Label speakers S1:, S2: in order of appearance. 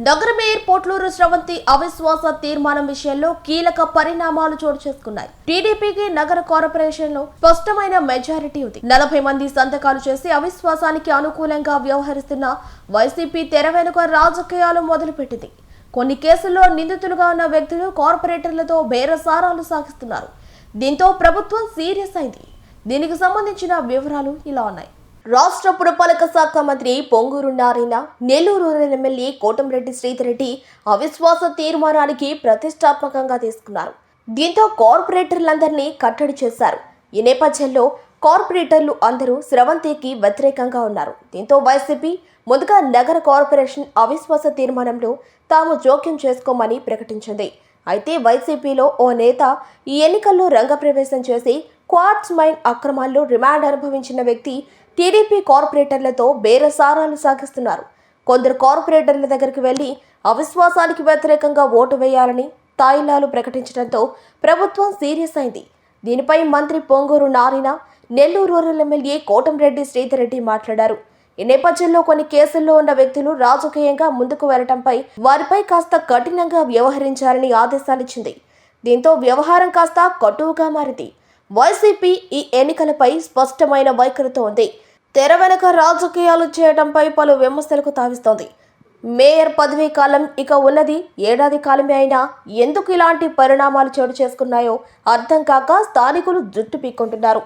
S1: నగర మేయర్ పోట్లూరు శ్రవంతి అవిశ్వాస తీర్మానం విషయంలో కీలక పరిణామాలు చోటు చేసుకున్నాయి. టీడీపీకి నగర కార్పొరేషన్ లో స్పష్టమైన మెజారిటీ ఉంది. 40 మంది సంతకాలు చేసి అవిశ్వాసానికి అనుకూలంగా వ్యవహరిస్తున్న వైసీపీ తెర వెనుక రాజకీయాలు మొదలుపెట్టింది. కొన్ని కేసుల్లో నిందితులుగా ఉన్న వ్యక్తులు కార్పొరేటర్లతో బేరసారాలు సాగిస్తున్నారు. దీంతో ప్రభుత్వం సీరియస్ అయింది. దీనికి సంబంధించిన వివరాలు ఇలా ఉన్నాయి. రాష్ట్ర పురపాలక శాఖ మంత్రి పొంగూరు నారాయణ, నెల్లూరు ఎమ్మెల్యే కోటంరెడ్డి శ్రీధర్ రెడ్డి అవిశ్వాస తీర్మానానికి ప్రతిష్టాత్మకంగా తీసుకున్నారు. దీంతో కార్పొరేటర్లందరినీ కట్టడి చేశారు. ఈ నేపథ్యంలో కార్పొరేటర్లు అందరూ శ్రవంతికి వ్యతిరేకంగా ఉన్నారు. దీంతో వైసీపీ ముందుగా నగర కార్పొరేషన్ అవిశ్వాస తీర్మానంలో తాము జోక్యం చేసుకోమని ప్రకటించింది. అయితే వైసీపీలో ఓ నేత ఈ ఎన్నికల్లో రంగప్రవేశం చేసి క్వార్ట్జ్ మైన్ అక్రమాల్లో రిమాండ్ అనుభవించిన వ్యక్తి టీడీపీ కార్పొరేటర్లతో బేరసారాలు సాగిస్తున్నారు. కొందరు కార్పొరేటర్ల దగ్గరికి వెళ్లి అవిశ్వాసానికి వ్యతిరేకంగా ఓటు వేయాలని తాయిలాలు ప్రకటించడంతో ప్రభుత్వం సీరియస్ అయింది. దీనిపై మంత్రి పొంగూరు నారాయణ, నెల్లూరు రూరల్ ఎమ్మెల్యే కోటంరెడ్డి శ్రీధర్ రెడ్డి మాట్లాడారు. ఈ నేపథ్యంలో కొన్ని కేసుల్లో ఉన్న వ్యక్తులు రాజకీయంగా ముందుకు వెళ్లడంపై వారిపై కాస్త కఠినంగా వ్యవహరించాలని ఆదేశాలిచ్చింది. దీంతో వ్యవహారం కాస్త కటువుగా మారింది. వైసీపీ ఈ ఎన్నికలపై స్పష్టమైన వైఖరితో ఉంది. తెర వెనుక రాజకీయాలు చేయడంపై పలు విమర్శలకు తావిస్తోంది. మేయర్ పదవీ కాలం ఇక ఉన్నది ఏడాది కాలమే అయినా ఎందుకు ఇలాంటి పరిణామాలు చోటు చేసుకున్నాయో అర్థం కాక స్థానికులు జుట్టు పీక్కుంటున్నారు.